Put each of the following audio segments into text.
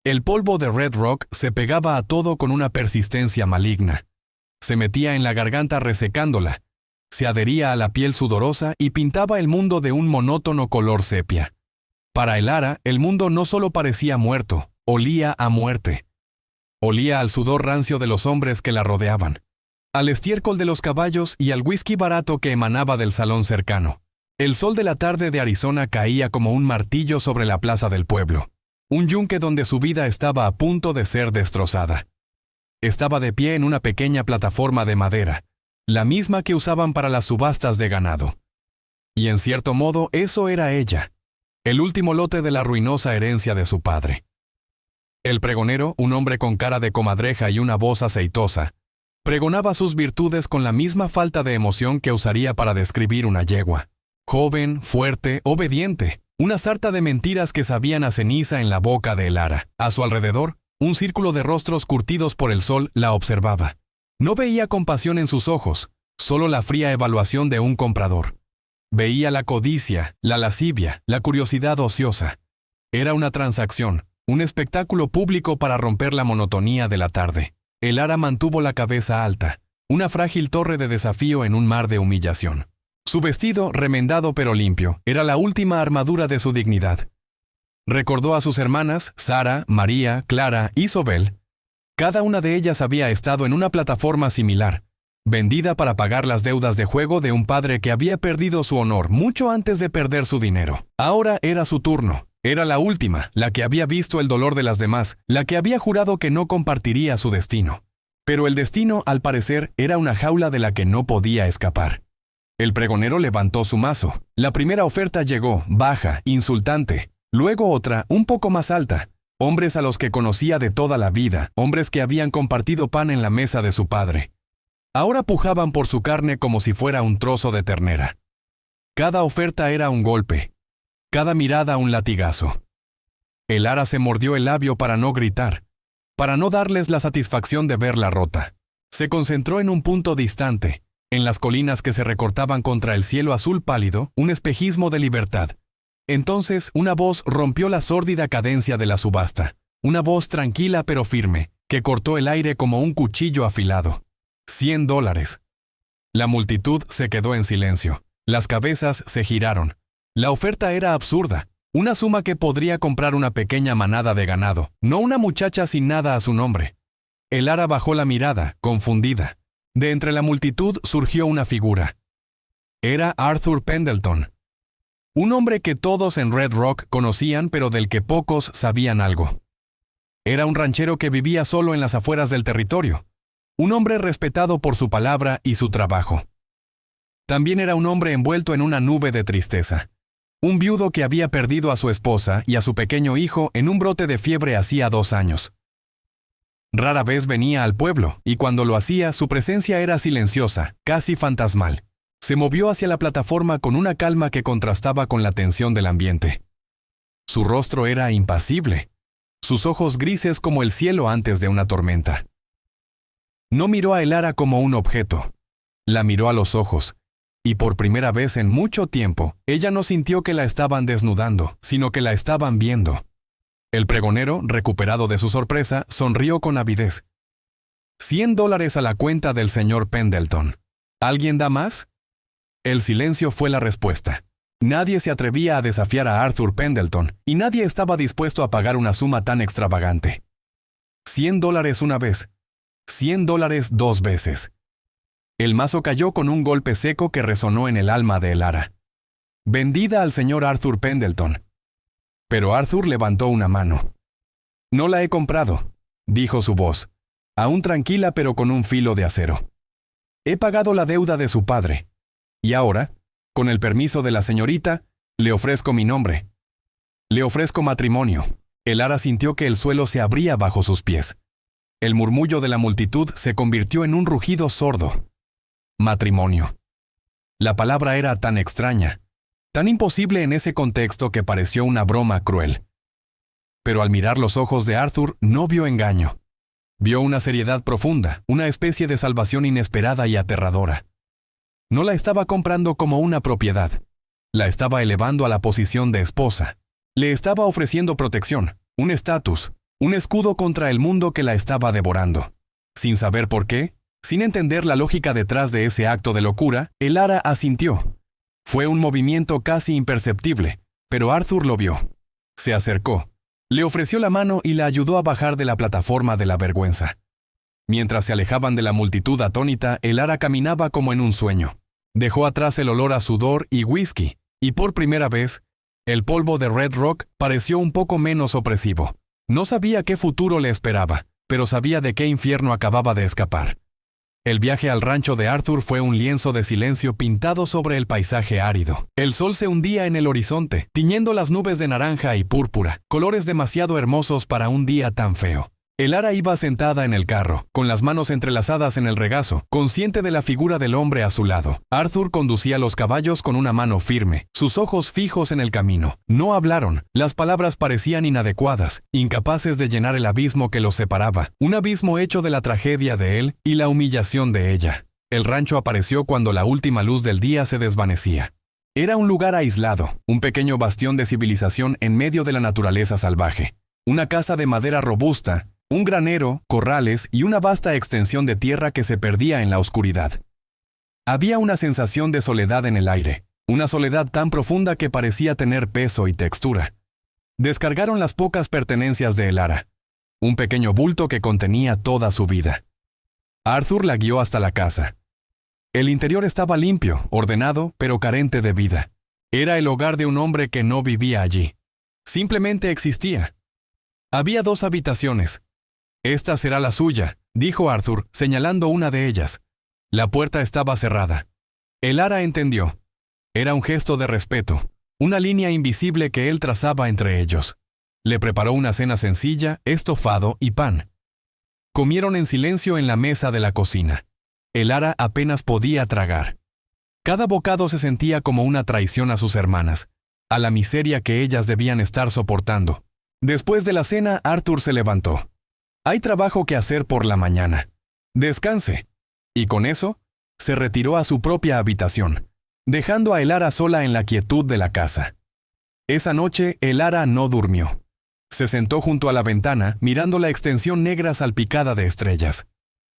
El polvo de Red Rock se pegaba a todo con una persistencia maligna. Se metía en la garganta resecándola, se adhería a la piel sudorosa y pintaba el mundo de un monótono color sepia. Para Elara, el mundo no solo parecía muerto, olía a muerte. Olía al sudor rancio de los hombres que la rodeaban, al estiércol de los caballos y al whisky barato que emanaba del salón cercano. El sol de la tarde de Arizona caía como un martillo sobre la plaza del pueblo, un yunque donde su vida estaba a punto de ser destrozada. Estaba de pie en una pequeña plataforma de madera, la misma que usaban para las subastas de ganado. Y en cierto modo eso era ella, el último lote de la ruinosa herencia de su padre. El pregonero, un hombre con cara de comadreja y una voz aceitosa, pregonaba sus virtudes con la misma falta de emoción que usaría para describir una yegua. Joven, fuerte, obediente, una sarta de mentiras que sabían a ceniza en la boca de Elara. A su alrededor, un círculo de rostros curtidos por el sol la observaba. No veía compasión en sus ojos, solo la fría evaluación de un comprador. Veía la codicia, la lascivia, la curiosidad ociosa. Era una transacción, un espectáculo público para romper la monotonía de la tarde. Elara mantuvo la cabeza alta, una frágil torre de desafío en un mar de humillación. Su vestido, remendado pero limpio, era la última armadura de su dignidad. Recordó a sus hermanas, Sara, María, Clara y Sobel. Cada una de ellas había estado en una plataforma similar, vendida para pagar las deudas de juego de un padre que había perdido su honor mucho antes de perder su dinero. Ahora era su turno. Era la última, la que había visto el dolor de las demás, la que había jurado que no compartiría su destino. Pero el destino, al parecer, era una jaula de la que no podía escapar. El pregonero levantó su mazo. La primera oferta llegó, baja, insultante. Luego otra, un poco más alta. Hombres a los que conocía de toda la vida, hombres que habían compartido pan en la mesa de su padre. Ahora pujaban por su carne como si fuera un trozo de ternera. Cada oferta era un golpe. Cada mirada un latigazo. Elara se mordió el labio para no gritar, para no darles la satisfacción de verla rota. Se concentró en un punto distante, en las colinas que se recortaban contra el cielo azul pálido, un espejismo de libertad. Entonces una voz rompió la sórdida cadencia de la subasta, una voz tranquila pero firme, que cortó el aire como un cuchillo afilado. $100. La multitud se quedó en silencio, las cabezas se giraron. La oferta era absurda, una suma que podría comprar una pequeña manada de ganado, no una muchacha sin nada a su nombre. Elara bajó la mirada, confundida. De entre la multitud surgió una figura. Era Arthur Pendleton. Un hombre que todos en Red Rock conocían pero del que pocos sabían algo. Era un ranchero que vivía solo en las afueras del territorio. Un hombre respetado por su palabra y su trabajo. También era un hombre envuelto en una nube de tristeza. Un viudo que había perdido a su esposa y a su pequeño hijo en un brote de fiebre hacía 2 años. Rara vez venía al pueblo, y cuando lo hacía, su presencia era silenciosa, casi fantasmal. Se movió hacia la plataforma con una calma que contrastaba con la tensión del ambiente. Su rostro era impasible, sus ojos grises como el cielo antes de una tormenta. No miró a Elara como un objeto. La miró a los ojos. Y por primera vez en mucho tiempo, ella no sintió que la estaban desnudando, sino que la estaban viendo. El pregonero, recuperado de su sorpresa, sonrió con avidez. $100 a la cuenta del señor Pendleton. ¿Alguien da más? El silencio fue la respuesta. Nadie se atrevía a desafiar a Arthur Pendleton, y nadie estaba dispuesto a pagar una suma tan extravagante. $100 una vez. $100 2 veces. El mazo cayó con un golpe seco que resonó en el alma de Elara. Vendida al señor Arthur Pendleton. Pero Arthur levantó una mano. No la he comprado, dijo su voz, aún tranquila pero con un filo de acero. He pagado la deuda de su padre. Y ahora, con el permiso de la señorita, le ofrezco mi nombre. Le ofrezco matrimonio. Elara sintió que el suelo se abría bajo sus pies. El murmullo de la multitud se convirtió en un rugido sordo. Matrimonio. La palabra era tan extraña, tan imposible en ese contexto que pareció una broma cruel. Pero al mirar los ojos de Arthur no vio engaño. Vio una seriedad profunda, una especie de salvación inesperada y aterradora. No la estaba comprando como una propiedad. La estaba elevando a la posición de esposa. Le estaba ofreciendo protección, un estatus, un escudo contra el mundo que la estaba devorando. Sin saber por qué, sin entender la lógica detrás de ese acto de locura, Elara asintió. Fue un movimiento casi imperceptible, pero Arthur lo vio. Se acercó, le ofreció la mano y la ayudó a bajar de la plataforma de la vergüenza. Mientras se alejaban de la multitud atónita, Elara caminaba como en un sueño. Dejó atrás el olor a sudor y whisky, y por primera vez, el polvo de Red Rock pareció un poco menos opresivo. No sabía qué futuro le esperaba, pero sabía de qué infierno acababa de escapar. El viaje al rancho de Arthur fue un lienzo de silencio pintado sobre el paisaje árido. El sol se hundía en el horizonte, tiñendo las nubes de naranja y púrpura, colores demasiado hermosos para un día tan feo. Elara iba sentada en el carro, con las manos entrelazadas en el regazo, consciente de la figura del hombre a su lado. Arthur conducía los caballos con una mano firme, sus ojos fijos en el camino. No hablaron, las palabras parecían inadecuadas, incapaces de llenar el abismo que los separaba, un abismo hecho de la tragedia de él y la humillación de ella. El rancho apareció cuando la última luz del día se desvanecía. Era un lugar aislado, un pequeño bastión de civilización en medio de la naturaleza salvaje. Una casa de madera robusta, un granero, corrales y una vasta extensión de tierra que se perdía en la oscuridad. Había una sensación de soledad en el aire, una soledad tan profunda que parecía tener peso y textura. Descargaron las pocas pertenencias de Elara, un pequeño bulto que contenía toda su vida. Arthur la guió hasta la casa. El interior estaba limpio, ordenado, pero carente de vida. Era el hogar de un hombre que no vivía allí. Simplemente existía. Había 2 habitaciones. «Esta será la suya», dijo Arthur, señalando una de ellas. La puerta estaba cerrada. Elara entendió. Era un gesto de respeto, una línea invisible que él trazaba entre ellos. Le preparó una cena sencilla, estofado y pan. Comieron en silencio en la mesa de la cocina. Elara apenas podía tragar. Cada bocado se sentía como una traición a sus hermanas, a la miseria que ellas debían estar soportando. Después de la cena, Arthur se levantó. «Hay trabajo que hacer por la mañana. Descanse». Y con eso, se retiró a su propia habitación, dejando a Elara sola en la quietud de la casa. Esa noche, Elara no durmió. Se sentó junto a la ventana, mirando la extensión negra salpicada de estrellas.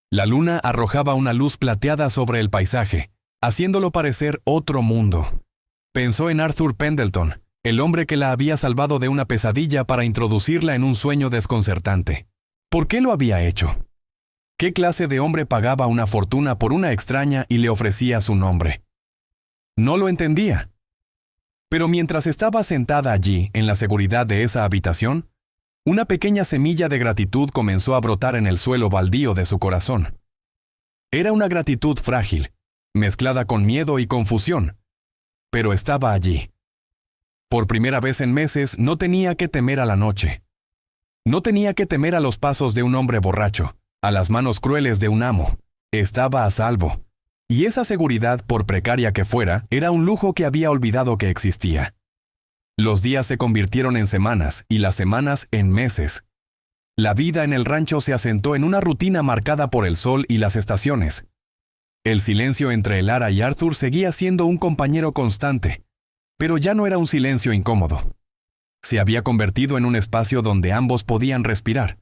La luna arrojaba una luz plateada sobre el paisaje, haciéndolo parecer otro mundo. Pensó en Arthur Pendleton, el hombre que la había salvado de una pesadilla para introducirla en un sueño desconcertante. ¿Por qué lo había hecho? ¿Qué clase de hombre pagaba una fortuna por una extraña y le ofrecía su nombre? No lo entendía. Pero mientras estaba sentada allí, en la seguridad de esa habitación, una pequeña semilla de gratitud comenzó a brotar en el suelo baldío de su corazón. Era una gratitud frágil, mezclada con miedo y confusión, pero estaba allí. Por primera vez en meses no tenía que temer a la noche. No tenía que temer a los pasos de un hombre borracho, a las manos crueles de un amo. Estaba a salvo. Y esa seguridad, por precaria que fuera, era un lujo que había olvidado que existía. Los días se convirtieron en semanas y las semanas en meses. La vida en el rancho se asentó en una rutina marcada por el sol y las estaciones. El silencio entre Elara y Arthur seguía siendo un compañero constante, pero ya no era un silencio incómodo. Se había convertido en un espacio donde ambos podían respirar,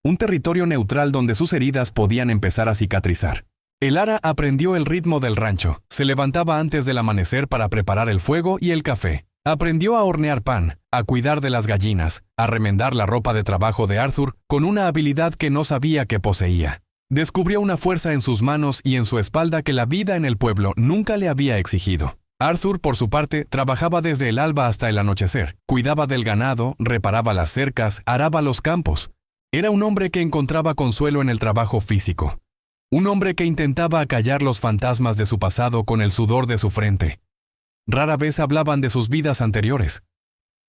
un territorio neutral donde sus heridas podían empezar a cicatrizar. Elara aprendió el ritmo del rancho, se levantaba antes del amanecer para preparar el fuego y el café. Aprendió a hornear pan, a cuidar de las gallinas, a remendar la ropa de trabajo de Arthur con una habilidad que no sabía que poseía. Descubrió una fuerza en sus manos y en su espalda que la vida en el pueblo nunca le había exigido. Arthur, por su parte, trabajaba desde el alba hasta el anochecer. Cuidaba del ganado, reparaba las cercas, araba los campos. Era un hombre que encontraba consuelo en el trabajo físico. Un hombre que intentaba acallar los fantasmas de su pasado con el sudor de su frente. Rara vez hablaban de sus vidas anteriores.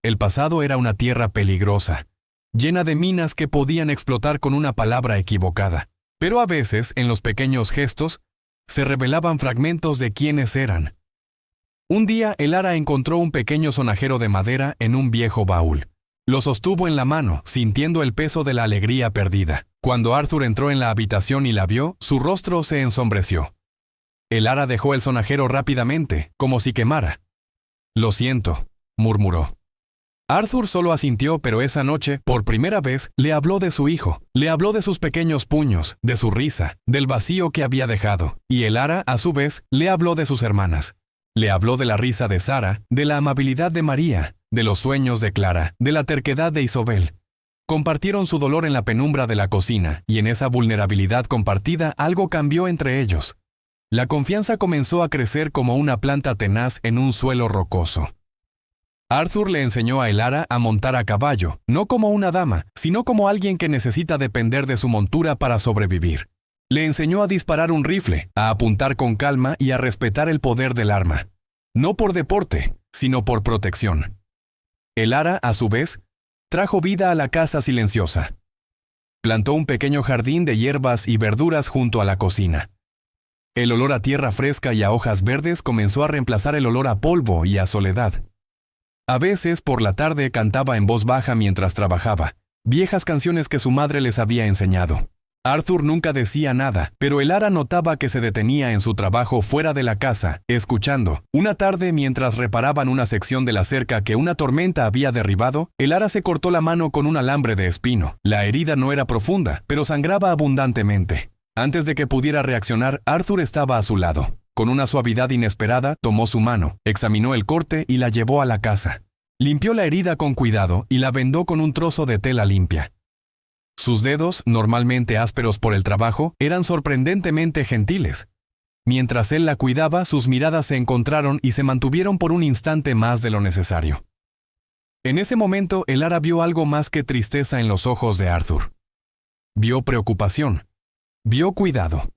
El pasado era una tierra peligrosa, llena de minas que podían explotar con una palabra equivocada. Pero a veces, en los pequeños gestos, se revelaban fragmentos de quiénes eran. Un día, Elara encontró un pequeño sonajero de madera en un viejo baúl. Lo sostuvo en la mano, sintiendo el peso de la alegría perdida. Cuando Arthur entró en la habitación y la vio, su rostro se ensombreció. Elara dejó el sonajero rápidamente, como si quemara. «Lo siento», murmuró. Arthur solo asintió, pero esa noche, por primera vez, le habló de su hijo. Le habló de sus pequeños puños, de su risa, del vacío que había dejado. Y Elara, a su vez, le habló de sus hermanas. Le habló de la risa de Sara, de la amabilidad de María, de los sueños de Clara, de la terquedad de Isobel. Compartieron su dolor en la penumbra de la cocina, y en esa vulnerabilidad compartida algo cambió entre ellos. La confianza comenzó a crecer como una planta tenaz en un suelo rocoso. Arthur le enseñó a Elara a montar a caballo, no como una dama, sino como alguien que necesita depender de su montura para sobrevivir. Le enseñó a disparar un rifle, a apuntar con calma y a respetar el poder del arma. No por deporte, sino por protección. Elara, a su vez, trajo vida a la casa silenciosa. Plantó un pequeño jardín de hierbas y verduras junto a la cocina. El olor a tierra fresca y a hojas verdes comenzó a reemplazar el olor a polvo y a soledad. A veces, por la tarde, cantaba en voz baja mientras trabajaba, viejas canciones que su madre les había enseñado. Arthur nunca decía nada, pero Elara notaba que se detenía en su trabajo fuera de la casa, escuchando. Una tarde, mientras reparaban una sección de la cerca que una tormenta había derribado, Elara se cortó la mano con un alambre de espino. La herida no era profunda, pero sangraba abundantemente. Antes de que pudiera reaccionar, Arthur estaba a su lado. Con una suavidad inesperada, tomó su mano, examinó el corte y la llevó a la casa. Limpió la herida con cuidado y la vendó con un trozo de tela limpia. Sus dedos, normalmente ásperos por el trabajo, eran sorprendentemente gentiles. Mientras él la cuidaba, sus miradas se encontraron y se mantuvieron por un instante más de lo necesario. En ese momento, Elara vio algo más que tristeza en los ojos de Arthur. Vio preocupación. Vio cuidado.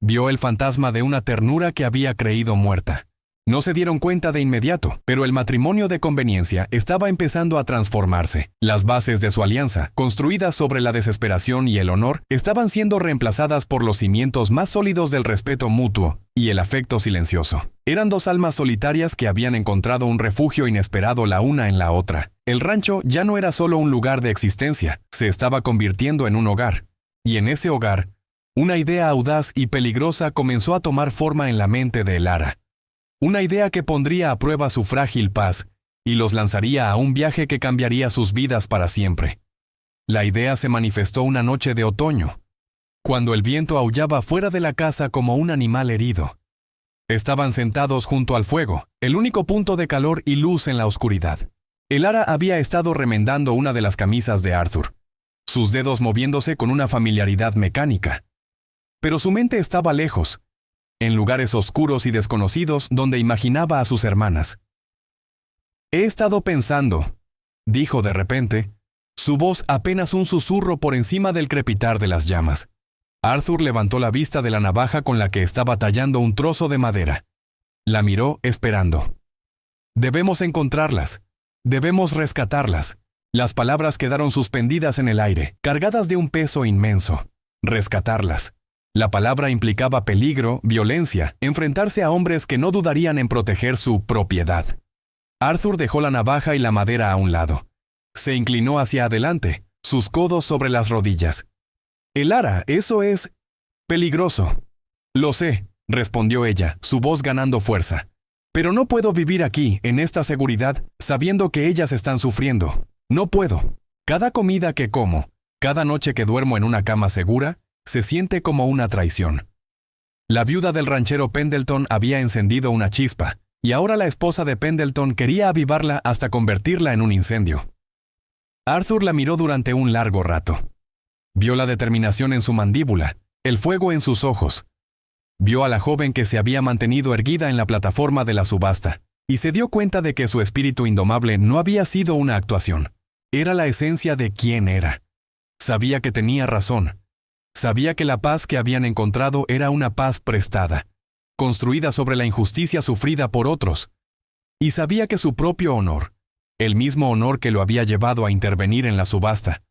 Vio el fantasma de una ternura que había creído muerta. No se dieron cuenta de inmediato, pero el matrimonio de conveniencia estaba empezando a transformarse. Las bases de su alianza, construidas sobre la desesperación y el honor, estaban siendo reemplazadas por los cimientos más sólidos del respeto mutuo y el afecto silencioso. Eran dos almas solitarias que habían encontrado un refugio inesperado la una en la otra. El rancho ya no era solo un lugar de existencia, se estaba convirtiendo en un hogar. Y en ese hogar, una idea audaz y peligrosa comenzó a tomar forma en la mente de Elara. Una idea que pondría a prueba su frágil paz y los lanzaría a un viaje que cambiaría sus vidas para siempre. La idea se manifestó una noche de otoño, cuando el viento aullaba fuera de la casa como un animal herido. Estaban sentados junto al fuego, el único punto de calor y luz en la oscuridad. Elara había estado remendando una de las camisas de Arthur, sus dedos moviéndose con una familiaridad mecánica. Pero su mente estaba lejos, en lugares oscuros y desconocidos donde imaginaba a sus hermanas. «He estado pensando», dijo de repente, su voz apenas un susurro por encima del crepitar de las llamas. Arthur levantó la vista de la navaja con la que estaba tallando un trozo de madera. La miró esperando. «Debemos encontrarlas. Debemos rescatarlas». Las palabras quedaron suspendidas en el aire, cargadas de un peso inmenso. Rescatarlas. La palabra implicaba peligro, violencia, enfrentarse a hombres que no dudarían en proteger su propiedad. Arthur dejó la navaja y la madera a un lado. Se inclinó hacia adelante, sus codos sobre las rodillas. «Elara, eso es peligroso». «Lo sé», respondió ella, su voz ganando fuerza. «Pero no puedo vivir aquí, en esta seguridad, sabiendo que ellas están sufriendo. No puedo. Cada comida que como, cada noche que duermo en una cama segura, se siente como una traición». La viuda del ranchero Pendleton había encendido una chispa, y ahora la esposa de Pendleton quería avivarla hasta convertirla en un incendio. Arthur la miró durante un largo rato. Vio la determinación en su mandíbula, el fuego en sus ojos. Vio a la joven que se había mantenido erguida en la plataforma de la subasta, y se dio cuenta de que su espíritu indomable no había sido una actuación. Era la esencia de quién era. Sabía que tenía razón. Sabía que la paz que habían encontrado era una paz prestada, construida sobre la injusticia sufrida por otros. Y sabía que su propio honor, el mismo honor que lo había llevado a intervenir en la subasta,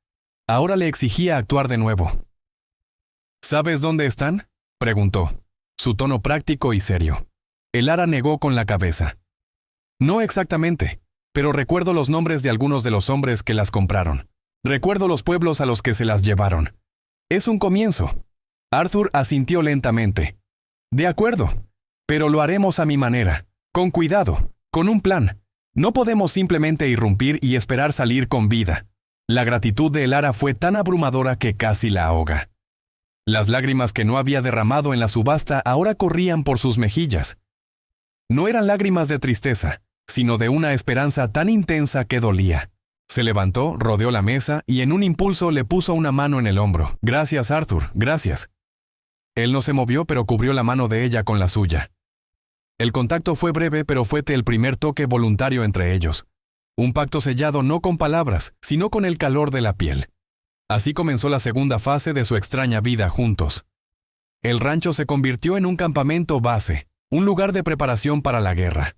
ahora le exigía actuar de nuevo. «¿Sabes dónde están?», preguntó, su tono práctico y serio. Elara negó con la cabeza. «No exactamente, pero recuerdo los nombres de algunos de los hombres que las compraron. Recuerdo los pueblos a los que se las llevaron. Es un comienzo». Arthur asintió lentamente. «De acuerdo, pero lo haremos a mi manera, con cuidado, con un plan. No podemos simplemente irrumpir y esperar salir con vida. La gratitud de Elara fue tan abrumadora que casi la ahoga. Las lágrimas que no había derramado en la subasta ahora corrían por sus mejillas. No eran lágrimas de tristeza, sino de una esperanza tan intensa que dolía. Se levantó, rodeó la mesa y en un impulso le puso una mano en el hombro. «Gracias, Arthur, gracias». Él no se movió, pero cubrió la mano de ella con la suya. El contacto fue breve, pero fue el primer toque voluntario entre ellos. Un pacto sellado no con palabras, sino con el calor de la piel. Así comenzó la segunda fase de su extraña vida juntos. El rancho se convirtió en un campamento base, un lugar de preparación para la guerra.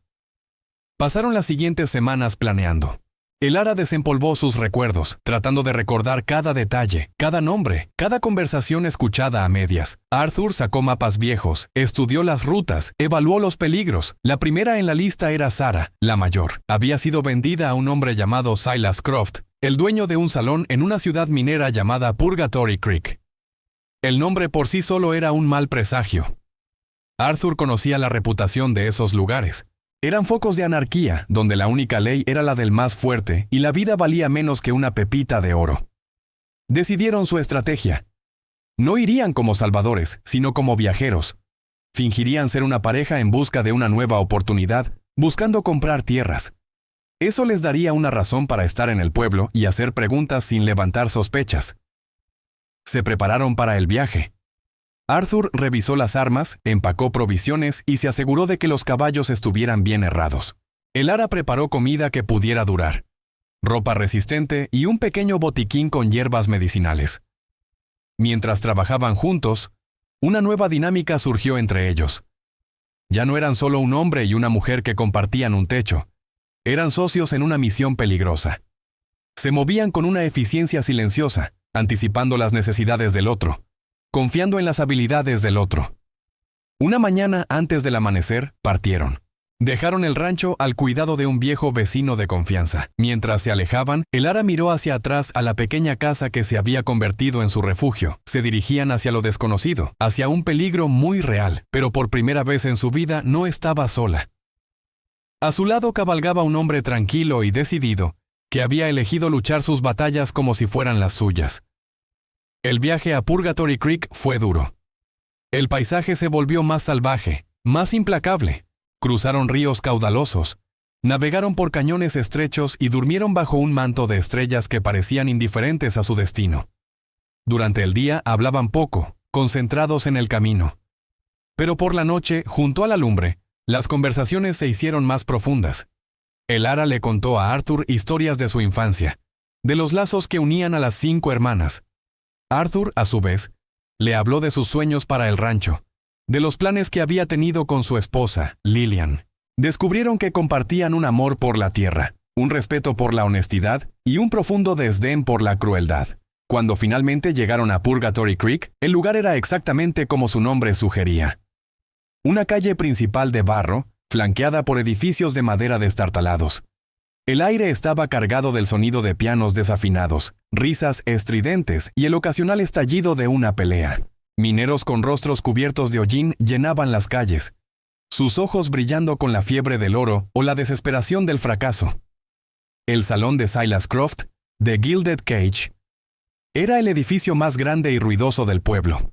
Pasaron las siguientes semanas planeando. Elara desempolvó sus recuerdos, tratando de recordar cada detalle, cada nombre, cada conversación escuchada a medias. Arthur sacó mapas viejos, estudió las rutas, evaluó los peligros. La primera en la lista era Sarah, la mayor. Había sido vendida a un hombre llamado Silas Croft, el dueño de un salón en una ciudad minera llamada Purgatory Creek. El nombre por sí solo era un mal presagio. Arthur conocía la reputación de esos lugares. Eran focos de anarquía, donde la única ley era la del más fuerte y la vida valía menos que una pepita de oro. Decidieron su estrategia. No irían como salvadores, sino como viajeros. Fingirían ser una pareja en busca de una nueva oportunidad, buscando comprar tierras. Eso les daría una razón para estar en el pueblo y hacer preguntas sin levantar sospechas. Se prepararon para el viaje. Arthur revisó las armas, empacó provisiones y se aseguró de que los caballos estuvieran bien herrados. Elara preparó comida que pudiera durar, ropa resistente y un pequeño botiquín con hierbas medicinales. Mientras trabajaban juntos, una nueva dinámica surgió entre ellos. Ya no eran solo un hombre y una mujer que compartían un techo. Eran socios en una misión peligrosa. Se movían con una eficiencia silenciosa, anticipando las necesidades del otro, confiando en las habilidades del otro. Una mañana antes del amanecer, partieron. Dejaron el rancho al cuidado de un viejo vecino de confianza. Mientras se alejaban, Elara miró hacia atrás a la pequeña casa que se había convertido en su refugio. Se dirigían hacia lo desconocido, hacia un peligro muy real, pero por primera vez en su vida no estaba sola. A su lado cabalgaba un hombre tranquilo y decidido, que había elegido luchar sus batallas como si fueran las suyas. El viaje a Purgatory Creek fue duro. El paisaje se volvió más salvaje, más implacable. Cruzaron ríos caudalosos, navegaron por cañones estrechos y durmieron bajo un manto de estrellas que parecían indiferentes a su destino. Durante el día hablaban poco, concentrados en el camino. Pero por la noche, junto a la lumbre, las conversaciones se hicieron más profundas. Elara le contó a Arthur historias de su infancia, de los lazos que unían a las 5 hermanas. Arthur, a su vez, le habló de sus sueños para el rancho, de los planes que había tenido con su esposa, Lillian. Descubrieron que compartían un amor por la tierra, un respeto por la honestidad y un profundo desdén por la crueldad. Cuando finalmente llegaron a Purgatory Creek, el lugar era exactamente como su nombre sugería. Una calle principal de barro, flanqueada por edificios de madera destartalados. El aire estaba cargado del sonido de pianos desafinados, risas estridentes y el ocasional estallido de una pelea. Mineros con rostros cubiertos de hollín llenaban las calles, sus ojos brillando con la fiebre del oro o la desesperación del fracaso. El salón de Silas Croft, de Gilded Cage, era el edificio más grande y ruidoso del pueblo.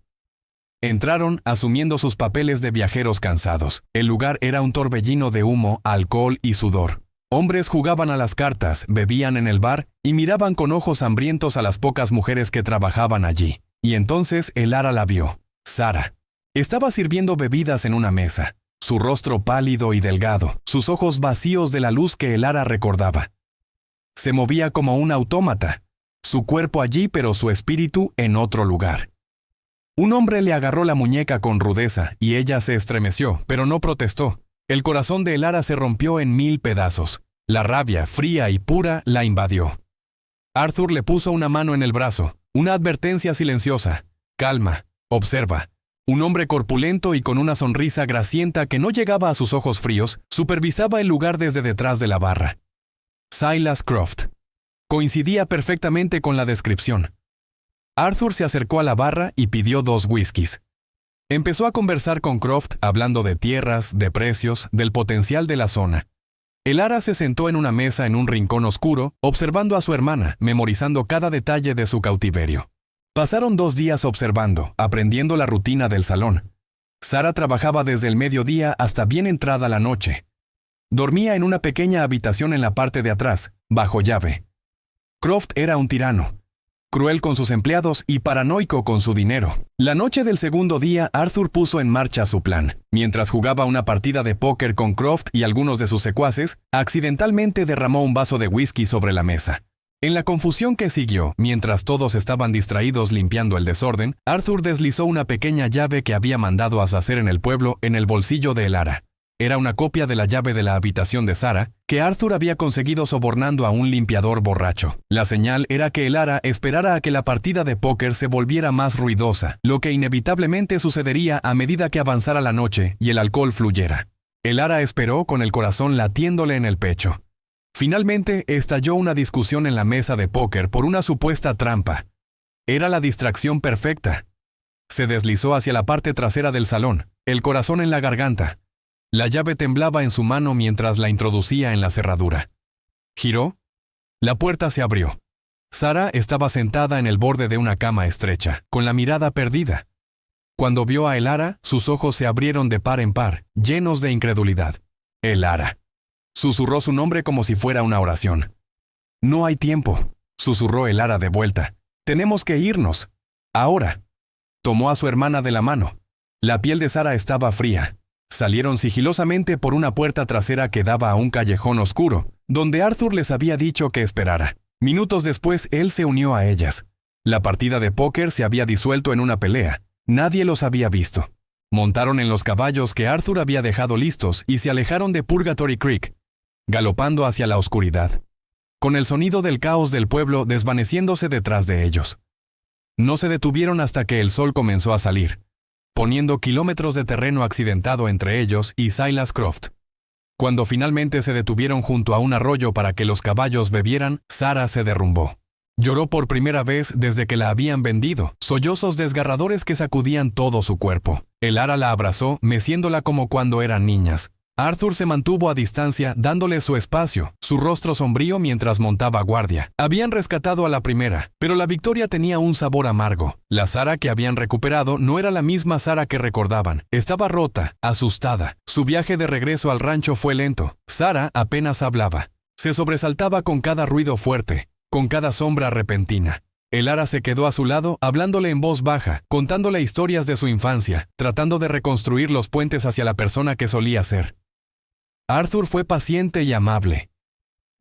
Entraron asumiendo sus papeles de viajeros cansados. El lugar era un torbellino de humo, alcohol y sudor. Hombres jugaban a las cartas, bebían en el bar y miraban con ojos hambrientos a las pocas mujeres que trabajaban allí. Y entonces Elara la vio. Sarah. Estaba sirviendo bebidas en una mesa, su rostro pálido y delgado, sus ojos vacíos de la luz que Elara recordaba. Se movía como un autómata, su cuerpo allí pero su espíritu en otro lugar. Un hombre le agarró la muñeca con rudeza y ella se estremeció, pero no protestó. El corazón de Elara se rompió en 1000 pedazos. La rabia, fría y pura, la invadió. Arthur le puso una mano en el brazo, una advertencia silenciosa. Calma, observa. Un hombre corpulento y con una sonrisa grasienta que no llegaba a sus ojos fríos, supervisaba el lugar desde detrás de la barra. Silas Croft. Coincidía perfectamente con la descripción. Arthur se acercó a la barra y pidió 2 whiskies. Empezó a conversar con Croft hablando de tierras, de precios, del potencial de la zona. El ara se sentó en una mesa en un rincón oscuro, observando a su hermana, memorizando cada detalle de su cautiverio. Pasaron 2 días observando, aprendiendo la rutina del salón. Sara trabajaba desde el mediodía hasta bien entrada la noche. Dormía en una pequeña habitación en la parte de atrás, bajo llave. Croft era un tirano, cruel con sus empleados y paranoico con su dinero. La noche del segundo día, Arthur puso en marcha su plan. Mientras jugaba una partida de póker con Croft y algunos de sus secuaces, accidentalmente derramó un vaso de whisky sobre la mesa. En la confusión que siguió, mientras todos estaban distraídos limpiando el desorden, Arthur deslizó una pequeña llave que había mandado a hacer en el pueblo en el bolsillo de el ara. Era una copia de la llave de la habitación de Sara, que Arthur había conseguido sobornando a un limpiador borracho. La señal era que el ara esperara a que la partida de póker se volviera más ruidosa, lo que inevitablemente sucedería a medida que avanzara la noche y el alcohol fluyera. El ara esperó con el corazón latiéndole en el pecho. Finalmente estalló una discusión en la mesa de póker por una supuesta trampa. Era la distracción perfecta. Se deslizó hacia la parte trasera del salón, el corazón en la garganta. La llave temblaba en su mano mientras la introducía en la cerradura. Giró. La puerta se abrió. Sara estaba sentada en el borde de una cama estrecha, con la mirada perdida. Cuando vio a el ara, sus ojos se abrieron de par en par, llenos de incredulidad. El ara. Susurró su nombre como si fuera una oración. «No hay tiempo», susurró el ara de vuelta. «Tenemos que irnos. Ahora». Tomó a su hermana de la mano. La piel de Sara estaba fría. Salieron sigilosamente por una puerta trasera que daba a un callejón oscuro, donde Arthur les había dicho que esperara. Minutos después, él se unió a ellas. La partida de póker se había disuelto en una pelea. Nadie los había visto. Montaron en los caballos que Arthur había dejado listos y se alejaron de Purgatory Creek, galopando hacia la oscuridad, con el sonido del caos del pueblo desvaneciéndose detrás de ellos. No se detuvieron hasta que el sol comenzó a salir, poniendo kilómetros de terreno accidentado entre ellos y Silas Croft. Cuando finalmente se detuvieron junto a un arroyo para que los caballos bebieran, Sara se derrumbó. Lloró por primera vez desde que la habían vendido, sollozos desgarradores que sacudían todo su cuerpo. El ara la abrazó, meciéndola como cuando eran niñas. Arthur se mantuvo a distancia, dándole su espacio, su rostro sombrío mientras montaba guardia. Habían rescatado a la primera, pero la victoria tenía un sabor amargo. La Sara que habían recuperado no era la misma Sara que recordaban. Estaba rota, asustada. Su viaje de regreso al rancho fue lento. Sara apenas hablaba. Se sobresaltaba con cada ruido fuerte, con cada sombra repentina. El ara se quedó a su lado, hablándole en voz baja, contándole historias de su infancia, tratando de reconstruir los puentes hacia la persona que solía ser. Arthur fue paciente y amable.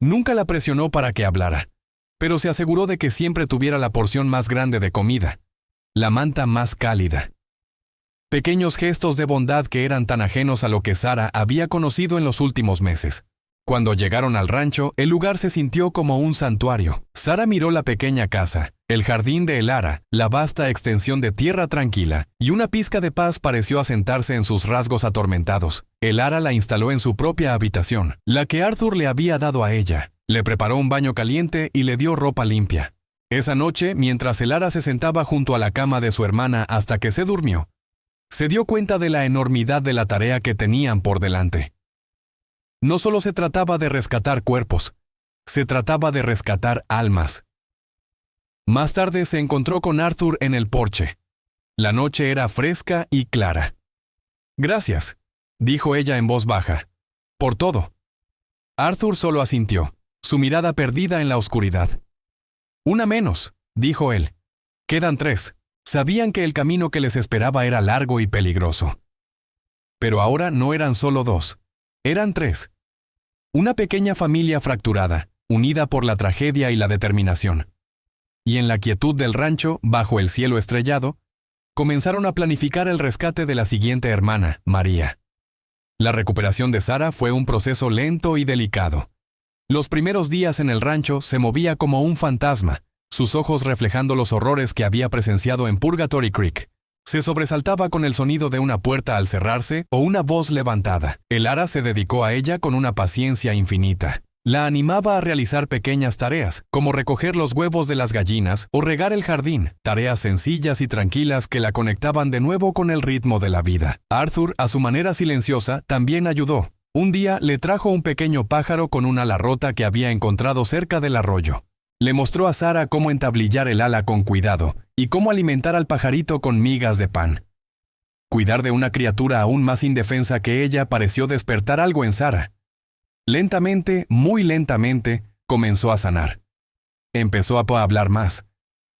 Nunca la presionó para que hablara, pero se aseguró de que siempre tuviera la porción más grande de comida, la manta más cálida. Pequeños gestos de bondad que eran tan ajenos a lo que Sara había conocido en los últimos meses. Cuando llegaron al rancho, el lugar se sintió como un santuario. Sara miró la pequeña casa, el jardín de el ara, la vasta extensión de tierra tranquila, y una pizca de paz pareció asentarse en sus rasgos atormentados. El ara la instaló en su propia habitación, la que Arthur le había dado a ella. Le preparó un baño caliente y le dio ropa limpia. Esa noche, mientras el ara se sentaba junto a la cama de su hermana hasta que se durmió, se dio cuenta de la enormidad de la tarea que tenían por delante. No solo se trataba de rescatar cuerpos, se trataba de rescatar almas. Más tarde se encontró con Arthur en el porche. La noche era fresca y clara. «Gracias», dijo ella en voz baja, «por todo». Arthur solo asintió, su mirada perdida en la oscuridad. «Una menos», dijo él. «Quedan 3. Sabían que el camino que les esperaba era largo y peligroso. Pero ahora no eran solo 2. Eran 3. Una pequeña familia fracturada, unida por la tragedia y la determinación. Y en la quietud del rancho, bajo el cielo estrellado, comenzaron a planificar el rescate de la siguiente hermana, María. La recuperación de Sara fue un proceso lento y delicado. Los primeros días en el rancho se movía como un fantasma, sus ojos reflejando los horrores que había presenciado en Purgatory Creek. Se sobresaltaba con el sonido de una puerta al cerrarse o una voz levantada. El ara se dedicó a ella con una paciencia infinita. La animaba a realizar pequeñas tareas, como recoger los huevos de las gallinas o regar el jardín, tareas sencillas y tranquilas que la conectaban de nuevo con el ritmo de la vida. Arthur, a su manera silenciosa, también ayudó. Un día le trajo un pequeño pájaro con un ala rota que había encontrado cerca del arroyo. Le mostró a Sara cómo entablillar el ala con cuidado y cómo alimentar al pajarito con migas de pan. Cuidar de una criatura aún más indefensa que ella pareció despertar algo en Sara. Lentamente, muy lentamente, comenzó a sanar. Empezó a hablar más,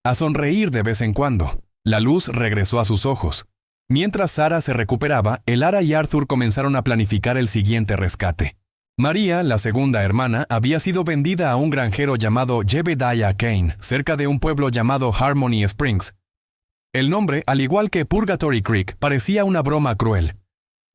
a sonreír de vez en cuando. La luz regresó a sus ojos. Mientras Sara se recuperaba, Elara y Arthur comenzaron a planificar el siguiente rescate. María, la segunda hermana, había sido vendida a un granjero llamado Jebediah Kane, cerca de un pueblo llamado Harmony Springs. El nombre, al igual que Purgatory Creek, parecía una broma cruel.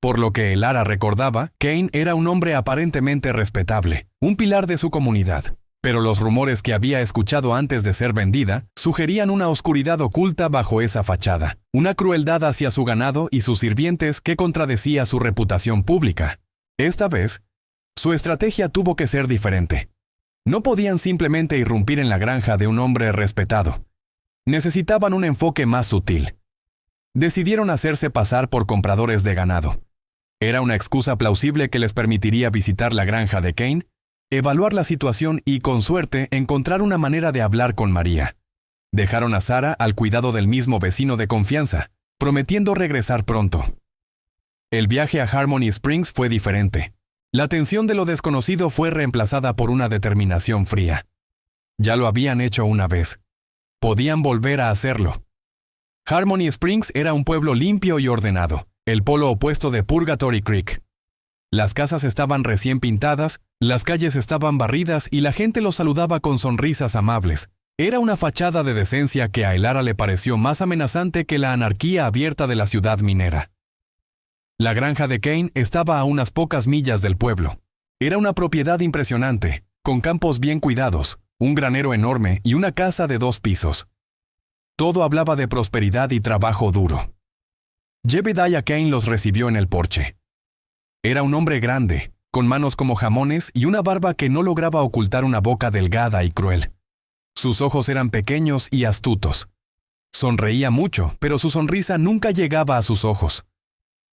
Por lo que Elara recordaba, Kane era un hombre aparentemente respetable, un pilar de su comunidad. Pero los rumores que había escuchado antes de ser vendida sugerían una oscuridad oculta bajo esa fachada, una crueldad hacia su ganado y sus sirvientes que contradecía su reputación pública. Esta vez, su estrategia tuvo que ser diferente. No podían simplemente irrumpir en la granja de un hombre respetado. Necesitaban un enfoque más sutil. Decidieron hacerse pasar por compradores de ganado. Era una excusa plausible que les permitiría visitar la granja de Kane, evaluar la situación y, con suerte, encontrar una manera de hablar con María. Dejaron a Sara al cuidado del mismo vecino de confianza, prometiendo regresar pronto. El viaje a Harmony Springs fue diferente. La tensión de lo desconocido fue reemplazada por una determinación fría. Ya lo habían hecho una vez. Podían volver a hacerlo. Harmony Springs era un pueblo limpio y ordenado, el polo opuesto de Purgatory Creek. Las casas estaban recién pintadas, las calles estaban barridas y la gente los saludaba con sonrisas amables. Era una fachada de decencia que a Elara le pareció más amenazante que la anarquía abierta de la ciudad minera. La granja de Kane estaba a unas pocas millas del pueblo. Era una propiedad impresionante, con campos bien cuidados, un granero enorme y una casa de 2 pisos. Todo hablaba de prosperidad y trabajo duro. Jebediah Kane los recibió en el porche. Era un hombre grande, con manos como jamones y una barba que no lograba ocultar una boca delgada y cruel. Sus ojos eran pequeños y astutos. Sonreía mucho, pero su sonrisa nunca llegaba a sus ojos.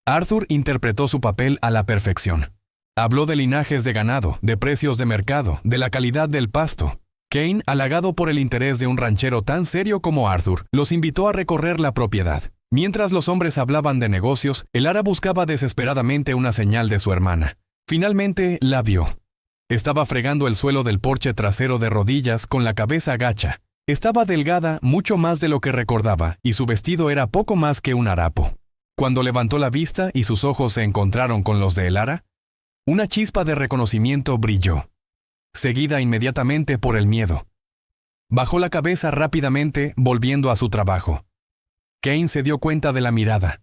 Arthur interpretó su papel a la perfección. Habló de linajes de ganado, de precios de mercado, de la calidad del pasto. Kane, halagado por el interés de un ranchero tan serio como Arthur, los invitó a recorrer la propiedad. Mientras los hombres hablaban de negocios, Elara buscaba desesperadamente una señal de su hermana. Finalmente la vio. Estaba fregando el suelo del porche trasero de rodillas con la cabeza gacha. Estaba delgada mucho más de lo que recordaba y su vestido era poco más que un harapo. Cuando levantó la vista y sus ojos se encontraron con los de Elara, una chispa de reconocimiento brilló, seguida inmediatamente por el miedo. Bajó la cabeza rápidamente, volviendo a su trabajo. Kane se dio cuenta de la mirada.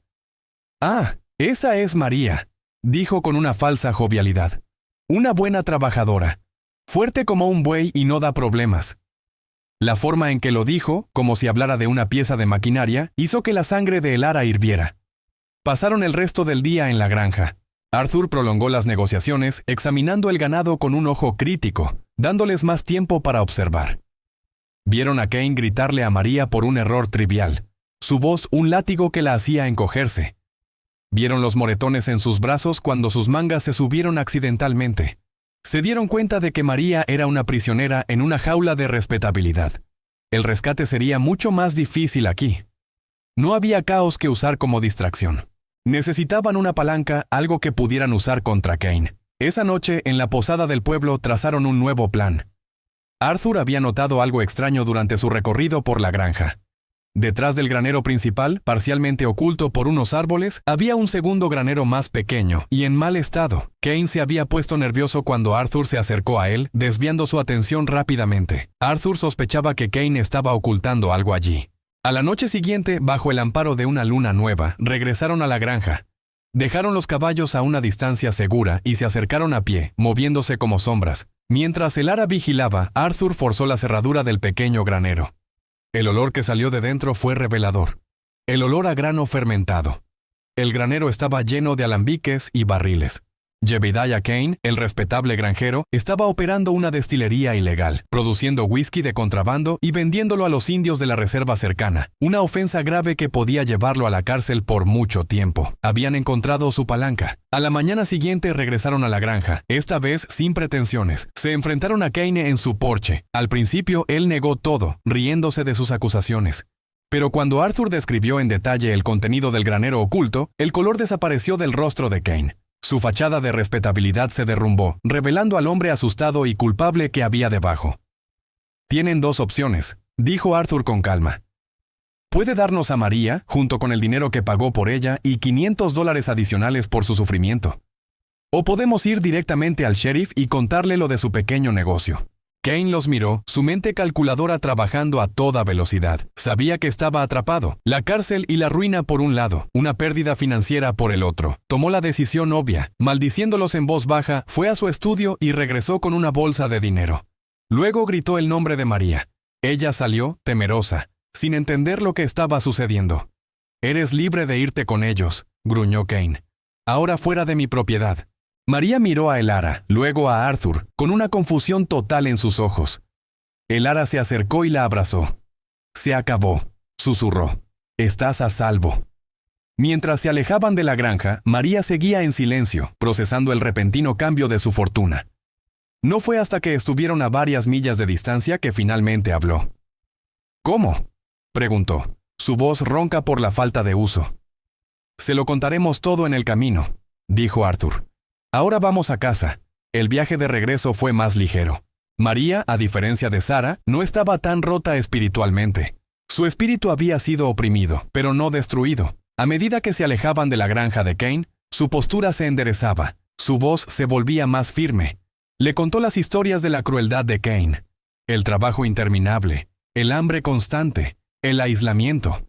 «Ah, esa es María», dijo con una falsa jovialidad. «Una buena trabajadora, fuerte como un buey y no da problemas». La forma en que lo dijo, como si hablara de una pieza de maquinaria, hizo que la sangre de Elara hirviera. Pasaron el resto del día en la granja. Arthur prolongó las negociaciones, examinando el ganado con un ojo crítico, dándoles más tiempo para observar. Vieron a Kane gritarle a María por un error trivial, su voz un látigo que la hacía encogerse. Vieron los moretones en sus brazos cuando sus mangas se subieron accidentalmente. Se dieron cuenta de que María era una prisionera en una jaula de respetabilidad. El rescate sería mucho más difícil aquí. No había caos que usar como distracción. Necesitaban una palanca, algo que pudieran usar contra Kane. Esa noche, en la posada del pueblo, trazaron un nuevo plan. Arthur había notado algo extraño durante su recorrido por la granja. Detrás del granero principal, parcialmente oculto por unos árboles, había un segundo granero más pequeño y en mal estado. Kane se había puesto nervioso cuando Arthur se acercó a él, desviando su atención rápidamente. Arthur sospechaba que Kane estaba ocultando algo allí. A la noche siguiente, bajo el amparo de una luna nueva, regresaron a la granja. Dejaron los caballos a una distancia segura y se acercaron a pie, moviéndose como sombras. Mientras Elara vigilaba, Arthur forzó la cerradura del pequeño granero. El olor que salió de dentro fue revelador. El olor a grano fermentado. El granero estaba lleno de alambiques y barriles. Jebediah Kane, el respetable granjero, estaba operando una destilería ilegal, produciendo whisky de contrabando y vendiéndolo a los indios de la reserva cercana, una ofensa grave que podía llevarlo a la cárcel por mucho tiempo. Habían encontrado su palanca. A la mañana siguiente regresaron a la granja, esta vez sin pretensiones. Se enfrentaron a Kane en su porche. Al principio él negó todo, riéndose de sus acusaciones. Pero cuando Arthur describió en detalle el contenido del granero oculto, el color desapareció del rostro de Kane. Su fachada de respetabilidad se derrumbó, revelando al hombre asustado y culpable que había debajo. «Tienen dos opciones», dijo Arthur con calma. «Puede darnos a María, junto con el dinero que pagó por ella y $500 adicionales por su sufrimiento. O podemos ir directamente al sheriff y contarle lo de su pequeño negocio». Kane los miró, su mente calculadora trabajando a toda velocidad. Sabía que estaba atrapado, la cárcel y la ruina por un lado, una pérdida financiera por el otro. Tomó la decisión obvia. Maldiciéndolos en voz baja, fue a su estudio y regresó con una bolsa de dinero. Luego gritó el nombre de María. Ella salió, temerosa, sin entender lo que estaba sucediendo. «Eres libre de irte con ellos», gruñó Kane. «Ahora fuera de mi propiedad». María miró a Elara, luego a Arthur, con una confusión total en sus ojos. Elara se acercó y la abrazó. «Se acabó», susurró. «Estás a salvo». Mientras se alejaban de la granja, María seguía en silencio, procesando el repentino cambio de su fortuna. No fue hasta que estuvieron a varias millas de distancia que finalmente habló. «¿Cómo?», preguntó, su voz ronca por la falta de uso. «Se lo contaremos todo en el camino», dijo Arthur. «Ahora vamos a casa». El viaje de regreso fue más ligero. María, a diferencia de Sara, no estaba tan rota espiritualmente. Su espíritu había sido oprimido, pero no destruido. A medida que se alejaban de la granja de Kane, su postura se enderezaba, su voz se volvía más firme. Le contó las historias de la crueldad de Kane, el trabajo interminable, el hambre constante, el aislamiento.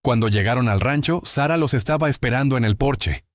Cuando llegaron al rancho, Sara los estaba esperando en el porche.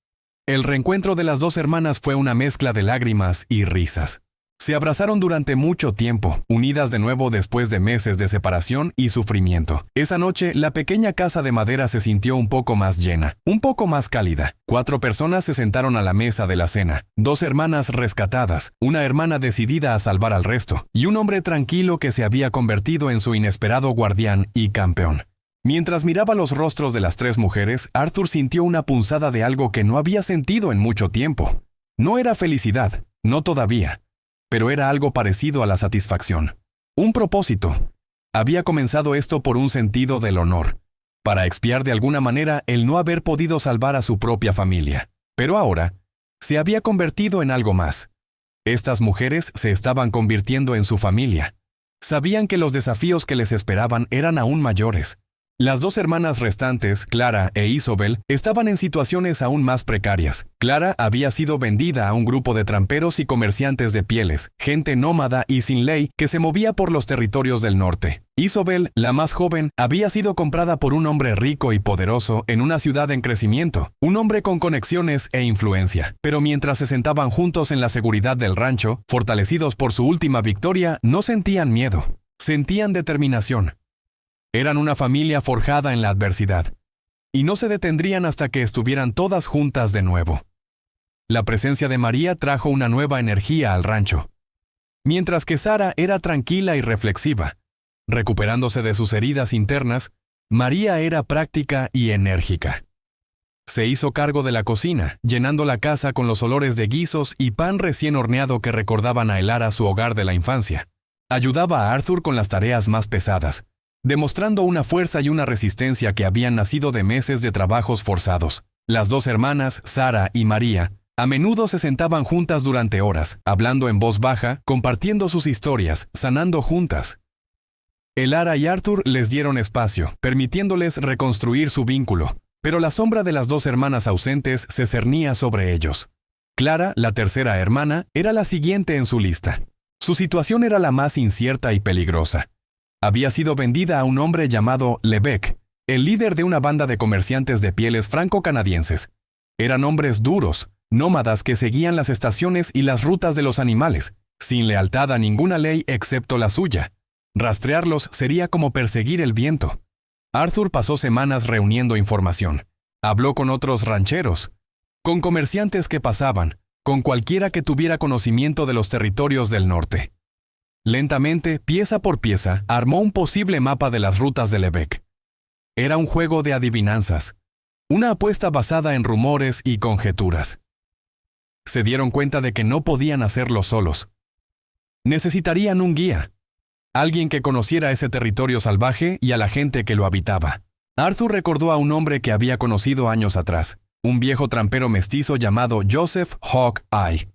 El reencuentro de las dos hermanas fue una mezcla de lágrimas y risas. Se abrazaron durante mucho tiempo, unidas de nuevo después de meses de separación y sufrimiento. Esa noche, la pequeña casa de madera se sintió un poco más llena, un poco más cálida. 4 personas se sentaron a la mesa de la cena, 2 hermanas rescatadas, una hermana decidida a salvar al resto, y un hombre tranquilo que se había convertido en su inesperado guardián y campeón. Mientras miraba los rostros de las 3 mujeres, Arthur sintió una punzada de algo que no había sentido en mucho tiempo. No era felicidad, no todavía, pero era algo parecido a la satisfacción. Un propósito. Había comenzado esto por un sentido del honor, para expiar de alguna manera el no haber podido salvar a su propia familia. Pero ahora, se había convertido en algo más. Estas mujeres se estaban convirtiendo en su familia. Sabían que los desafíos que les esperaban eran aún mayores. Las 2 hermanas restantes, Clara e Isobel, estaban en situaciones aún más precarias. Clara había sido vendida a un grupo de tramperos y comerciantes de pieles, gente nómada y sin ley que se movía por los territorios del norte. Isobel, la más joven, había sido comprada por un hombre rico y poderoso en una ciudad en crecimiento, un hombre con conexiones e influencia. Pero mientras se sentaban juntos en la seguridad del rancho, fortalecidos por su última victoria, no sentían miedo, sentían determinación. Eran una familia forjada en la adversidad, y no se detendrían hasta que estuvieran todas juntas de nuevo. La presencia de María trajo una nueva energía al rancho. Mientras que Sara era tranquila y reflexiva, recuperándose de sus heridas internas, María era práctica y enérgica. Se hizo cargo de la cocina, llenando la casa con los olores de guisos y pan recién horneado que recordaban a Elara su hogar de la infancia. Ayudaba a Arthur con las tareas más pesadas, demostrando una fuerza y una resistencia que habían nacido de meses de trabajos forzados. Las 2 hermanas, Sara y María, a menudo se sentaban juntas durante horas, hablando en voz baja, compartiendo sus historias, sanando juntas. Elara y Arthur les dieron espacio, permitiéndoles reconstruir su vínculo, pero la sombra de las 2 hermanas ausentes se cernía sobre ellos. Clara, la tercera hermana, era la siguiente en su lista. Su situación era la más incierta y peligrosa. Había sido vendida a un hombre llamado Lebec, el líder de una banda de comerciantes de pieles franco-canadienses. Eran hombres duros, nómadas que seguían las estaciones y las rutas de los animales, sin lealtad a ninguna ley excepto la suya. Rastrearlos sería como perseguir el viento. Arthur pasó semanas reuniendo información. Habló con otros rancheros, con comerciantes que pasaban, con cualquiera que tuviera conocimiento de los territorios del norte. Lentamente, pieza por pieza, armó un posible mapa de las rutas de Lebec. Era un juego de adivinanzas, una apuesta basada en rumores y conjeturas. Se dieron cuenta de que no podían hacerlo solos. Necesitarían un guía, alguien que conociera ese territorio salvaje y a la gente que lo habitaba. Arthur recordó a un hombre que había conocido años atrás, un viejo trampero mestizo llamado Joseph Hawkeye.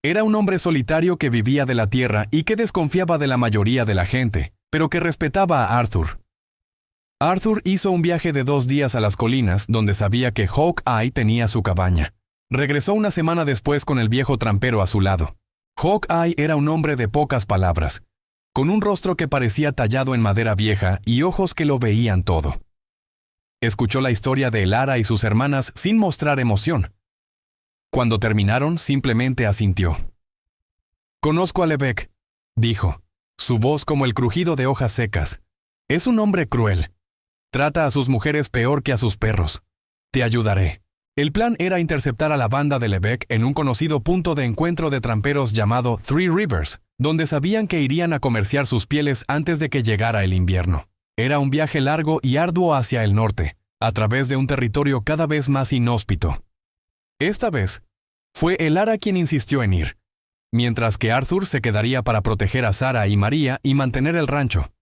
Era un hombre solitario que vivía de la tierra y que desconfiaba de la mayoría de la gente, pero que respetaba a Arthur. Arthur hizo un viaje de 2 días a las colinas, donde sabía que Hawkeye tenía su cabaña. Regresó una semana después con el viejo trampero a su lado. Hawkeye era un hombre de pocas palabras, con un rostro que parecía tallado en madera vieja y ojos que lo veían todo. Escuchó la historia de Elara y sus hermanas sin mostrar emoción. Cuando terminaron, simplemente asintió. «Conozco a Lebec», dijo, su voz como el crujido de hojas secas. «Es un hombre cruel. Trata a sus mujeres peor que a sus perros. Te ayudaré». El plan era interceptar a la banda de Lebec en un conocido punto de encuentro de tramperos llamado Three Rivers, donde sabían que irían a comerciar sus pieles antes de que llegara el invierno. Era un viaje largo y arduo hacia el norte, a través de un territorio cada vez más inhóspito. Esta vez, fue Elara quien insistió en ir, mientras que Arthur se quedaría para proteger a Sarah y María y mantener el rancho.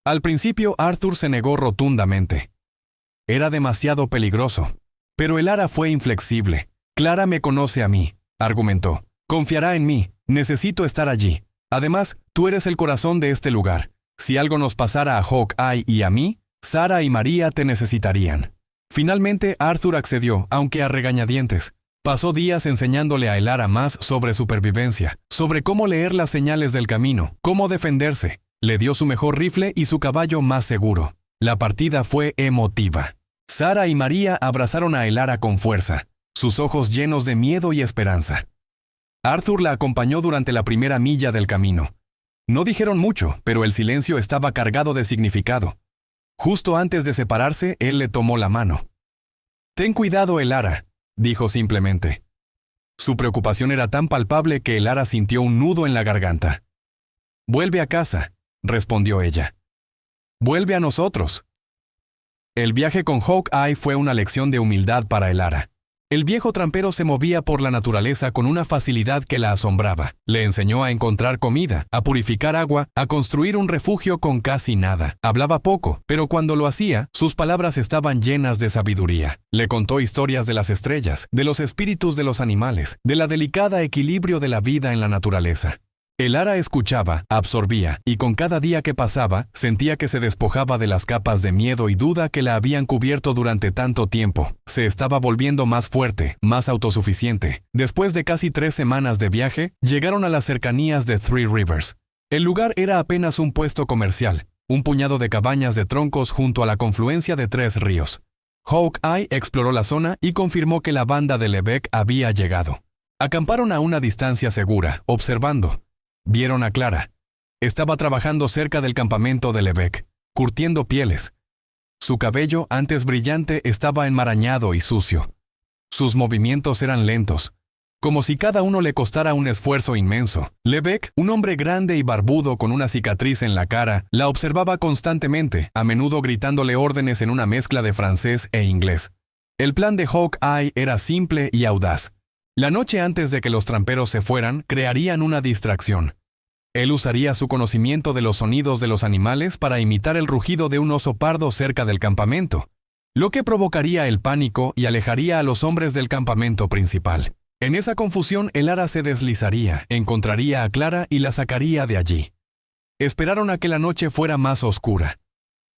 Al principio, Arthur se negó rotundamente. Era demasiado peligroso. Pero Elara fue inflexible. «Clara me conoce a mí», argumentó. «Confiará en mí. Necesito estar allí. Además, tú eres el corazón de este lugar. Si algo nos pasara a Hawkeye y a mí, Sarah y María te necesitarían». Finalmente, Arthur accedió, aunque a regañadientes. Pasó días enseñándole a Elara más sobre supervivencia, sobre cómo leer las señales del camino, cómo defenderse. Le dio su mejor rifle y su caballo más seguro. La partida fue emotiva. Sarah y María abrazaron a Elara con fuerza, sus ojos llenos de miedo y esperanza. Arthur la acompañó durante la primera milla del camino. No dijeron mucho, pero el silencio estaba cargado de significado. Justo antes de separarse, él le tomó la mano. «Ten cuidado, Elara», dijo simplemente. Su preocupación era tan palpable que Elara sintió un nudo en la garganta. «Vuelve a casa», respondió ella. «Vuelve a nosotros». El viaje con Hawkeye fue una lección de humildad para Elara. El viejo trampero se movía por la naturaleza con una facilidad que la asombraba. Le enseñó a encontrar comida, a purificar agua, a construir un refugio con casi nada. Hablaba poco, pero cuando lo hacía, sus palabras estaban llenas de sabiduría. Le contó historias de las estrellas, de los espíritus de los animales, de la delicada equilibrio de la vida en la naturaleza. Elara escuchaba, absorbía, y con cada día que pasaba, sentía que se despojaba de las capas de miedo y duda que la habían cubierto durante tanto tiempo. Se estaba volviendo más fuerte, más autosuficiente. Después de casi 3 semanas de viaje, llegaron a las cercanías de Three Rivers. El lugar era apenas un puesto comercial, un puñado de cabañas de troncos junto a la confluencia de 3 ríos. Hawkeye exploró la zona y confirmó que la banda de Lebec había llegado. Acamparon a una distancia segura, observando. Vieron a Clara. Estaba trabajando cerca del campamento de Lebec, curtiendo pieles. Su cabello, antes brillante, estaba enmarañado y sucio. Sus movimientos eran lentos, como si cada uno le costara un esfuerzo inmenso. Lebec, un hombre grande y barbudo con una cicatriz en la cara, la observaba constantemente, a menudo gritándole órdenes en una mezcla de francés e inglés. El plan de Hawkeye era simple y audaz. La noche antes de que los tramperos se fueran, crearían una distracción. Él usaría su conocimiento de los sonidos de los animales para imitar el rugido de un oso pardo cerca del campamento, lo que provocaría el pánico y alejaría a los hombres del campamento principal. En esa confusión, Elara se deslizaría, encontraría a Clara y la sacaría de allí. Esperaron a que la noche fuera más oscura.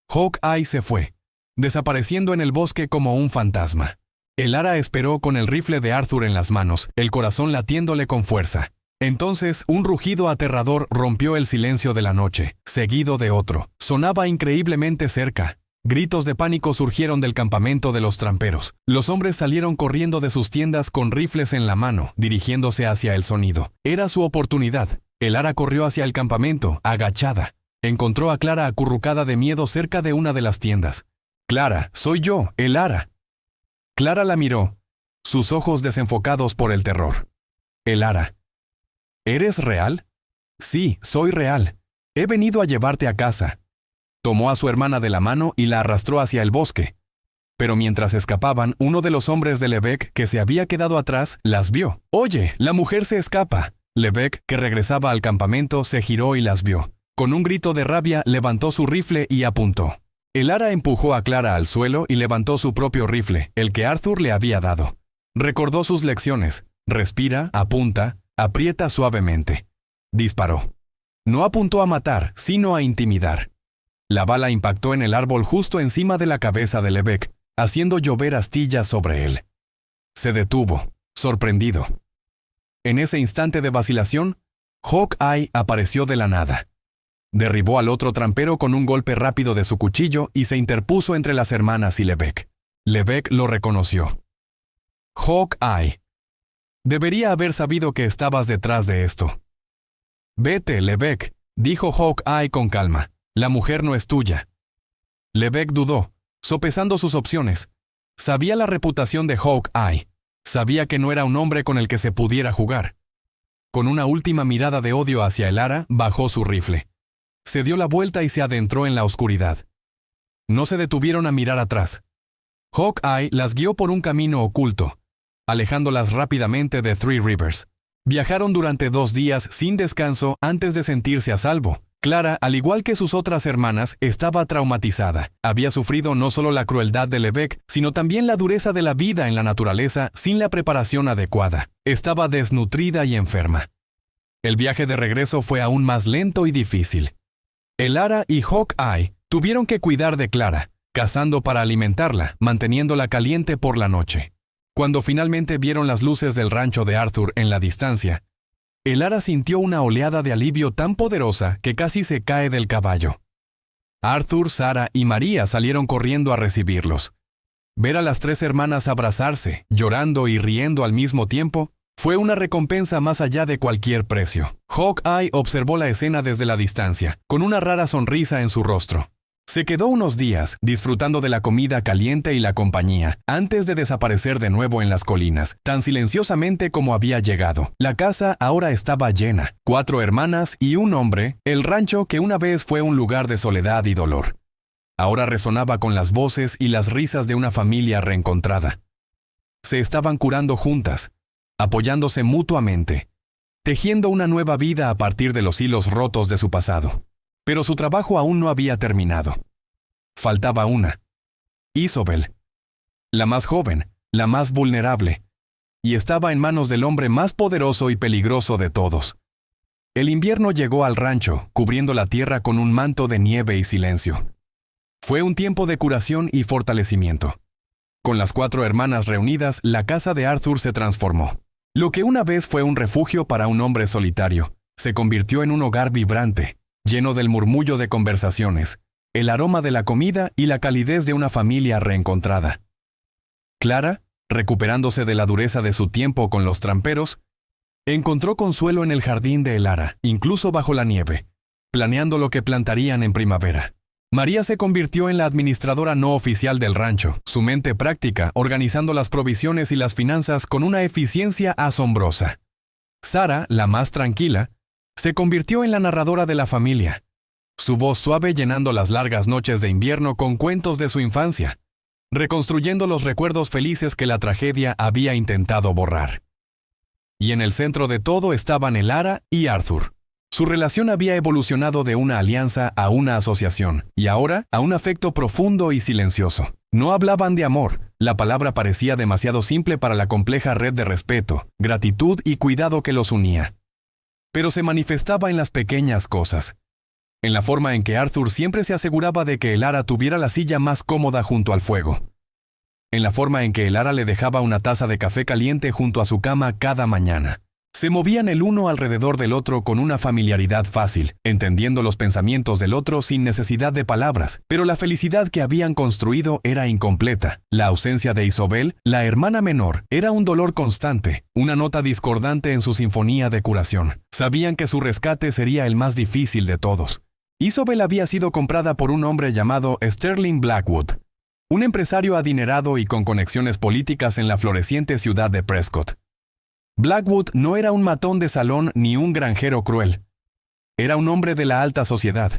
Hawkeye se fue, desapareciendo en el bosque como un fantasma. Elara esperó con el rifle de Arthur en las manos, el corazón latiéndole con fuerza. Entonces, un rugido aterrador rompió el silencio de la noche, seguido de otro. Sonaba increíblemente cerca. Gritos de pánico surgieron del campamento de los tramperos. Los hombres salieron corriendo de sus tiendas con rifles en la mano, dirigiéndose hacia el sonido. Era su oportunidad. Elara corrió hacia el campamento, agachada. Encontró a Clara acurrucada de miedo cerca de una de las tiendas. «Clara, soy yo, Elara». Clara la miró, sus ojos desenfocados por el terror. Elara. ¿Eres real? Sí, soy real. He venido a llevarte a casa. Tomó a su hermana de la mano y la arrastró hacia el bosque. Pero mientras escapaban, uno de los hombres de Lebec, que se había quedado atrás, las vio. «Oye, la mujer se escapa». Lebec, que regresaba al campamento, se giró y las vio. Con un grito de rabia, levantó su rifle y apuntó. Elara empujó a Clara al suelo y levantó su propio rifle, el que Arthur le había dado. Recordó sus lecciones. Respira, apunta, aprieta suavemente. Disparó. No apuntó a matar, sino a intimidar. La bala impactó en el árbol justo encima de la cabeza de Lebec, haciendo llover astillas sobre él. Se detuvo, sorprendido. En ese instante de vacilación, Hawkeye apareció de la nada. Derribó al otro trampero con un golpe rápido de su cuchillo y se interpuso entre las hermanas y Lebec. Lebec lo reconoció. «Hawkeye, debería haber sabido que estabas detrás de esto». «Vete, Lebec», dijo Hawkeye con calma. «La mujer no es tuya». Lebec dudó, sopesando sus opciones. Sabía la reputación de Hawkeye. Sabía que no era un hombre con el que se pudiera jugar. Con una última mirada de odio hacia Elara, bajó su rifle. Se dio la vuelta y se adentró en la oscuridad. No se detuvieron a mirar atrás. Hawkeye las guió por un camino oculto, alejándolas rápidamente de Three Rivers. Viajaron durante 2 días sin descanso antes de sentirse a salvo. Clara, al igual que sus otras hermanas, estaba traumatizada. Había sufrido no solo la crueldad de Lebec, sino también la dureza de la vida en la naturaleza sin la preparación adecuada. Estaba desnutrida y enferma. El viaje de regreso fue aún más lento y difícil. Elara y Hawkeye tuvieron que cuidar de Clara, cazando para alimentarla, manteniéndola caliente por la noche. Cuando finalmente vieron las luces del rancho de Arthur en la distancia, Elara sintió una oleada de alivio tan poderosa que casi se cae del caballo. Arthur, Sarah y María salieron corriendo a recibirlos. Ver a las 3 hermanas abrazarse, llorando y riendo al mismo tiempo, fue una recompensa más allá de cualquier precio. Hawkeye observó la escena desde la distancia, con una rara sonrisa en su rostro. Se quedó unos días, disfrutando de la comida caliente y la compañía, antes de desaparecer de nuevo en las colinas, tan silenciosamente como había llegado. La casa ahora estaba llena. 4 hermanas y un hombre, el rancho que una vez fue un lugar de soledad y dolor. Ahora resonaba con las voces y las risas de una familia reencontrada. Se estaban curando juntas, apoyándose mutuamente, tejiendo una nueva vida a partir de los hilos rotos de su pasado. Pero su trabajo aún no había terminado. Faltaba una. Isobel. La más joven, la más vulnerable, y estaba en manos del hombre más poderoso y peligroso de todos. El invierno llegó al rancho, cubriendo la tierra con un manto de nieve y silencio. Fue un tiempo de curación y fortalecimiento. Con las 4 hermanas reunidas, la casa de Arthur se transformó. Lo que una vez fue un refugio para un hombre solitario, se convirtió en un hogar vibrante, lleno del murmullo de conversaciones, el aroma de la comida y la calidez de una familia reencontrada. Clara, recuperándose de la dureza de su tiempo con los tramperos, encontró consuelo en el jardín de Elara, incluso bajo la nieve, planeando lo que plantarían en primavera. María se convirtió en la administradora no oficial del rancho, su mente práctica, organizando las provisiones y las finanzas con una eficiencia asombrosa. Sarah, la más tranquila, se convirtió en la narradora de la familia, su voz suave llenando las largas noches de invierno con cuentos de su infancia, reconstruyendo los recuerdos felices que la tragedia había intentado borrar. Y en el centro de todo estaban Elara y Arthur. Su relación había evolucionado de una alianza a una asociación, y ahora a un afecto profundo y silencioso. No hablaban de amor, la palabra parecía demasiado simple para la compleja red de respeto, gratitud y cuidado que los unía. Pero se manifestaba en las pequeñas cosas. En la forma en que Arthur siempre se aseguraba de que Elara tuviera la silla más cómoda junto al fuego. En la forma en que Elara le dejaba una taza de café caliente junto a su cama cada mañana. Se movían el uno alrededor del otro con una familiaridad fácil, entendiendo los pensamientos del otro sin necesidad de palabras, pero la felicidad que habían construido era incompleta. La ausencia de Isobel, la hermana menor, era un dolor constante, una nota discordante en su sinfonía de curación. Sabían que su rescate sería el más difícil de todos. Isobel había sido comprada por un hombre llamado Sterling Blackwood, un empresario adinerado y con conexiones políticas en la floreciente ciudad de Prescott. Blackwood no era un matón de salón ni un granjero cruel. Era un hombre de la alta sociedad,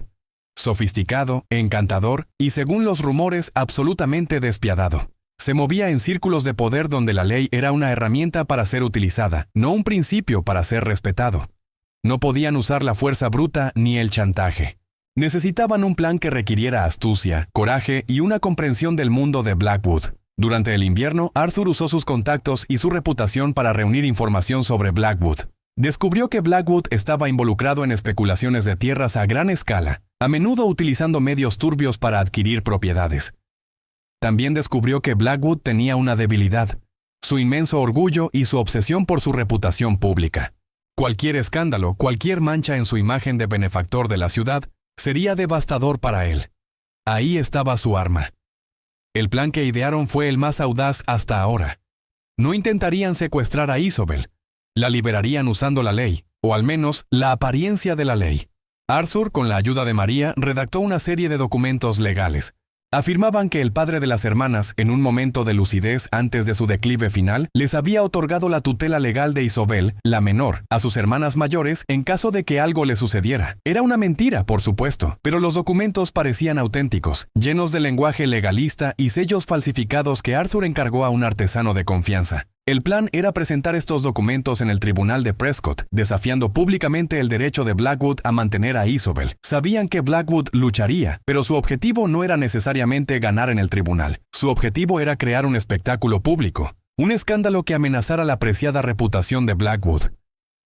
sofisticado, encantador y, según los rumores, absolutamente despiadado. Se movía en círculos de poder donde la ley era una herramienta para ser utilizada, no un principio para ser respetado. No podían usar la fuerza bruta ni el chantaje. Necesitaban un plan que requiriera astucia, coraje y una comprensión del mundo de Blackwood. Durante el invierno, Arthur usó sus contactos y su reputación para reunir información sobre Blackwood. Descubrió que Blackwood estaba involucrado en especulaciones de tierras a gran escala, a menudo utilizando medios turbios para adquirir propiedades. También descubrió que Blackwood tenía una debilidad: su inmenso orgullo y su obsesión por su reputación pública. Cualquier escándalo, cualquier mancha en su imagen de benefactor de la ciudad, sería devastador para él. Ahí estaba su arma. El plan que idearon fue el más audaz hasta ahora. No intentarían secuestrar a Isobel. La liberarían usando la ley, o al menos la apariencia de la ley. Arthur, con la ayuda de María, redactó una serie de documentos legales. Afirmaban que el padre de las hermanas, en un momento de lucidez antes de su declive final, les había otorgado la tutela legal de Isobel, la menor, a sus hermanas mayores en caso de que algo le sucediera. Era una mentira, por supuesto, pero los documentos parecían auténticos, llenos de lenguaje legalista y sellos falsificados que Arthur encargó a un artesano de confianza. El plan era presentar estos documentos en el tribunal de Prescott, desafiando públicamente el derecho de Blackwood a mantener a Isobel. Sabían que Blackwood lucharía, pero su objetivo no era necesariamente ganar en el tribunal. Su objetivo era crear un espectáculo público, un escándalo que amenazara la preciada reputación de Blackwood.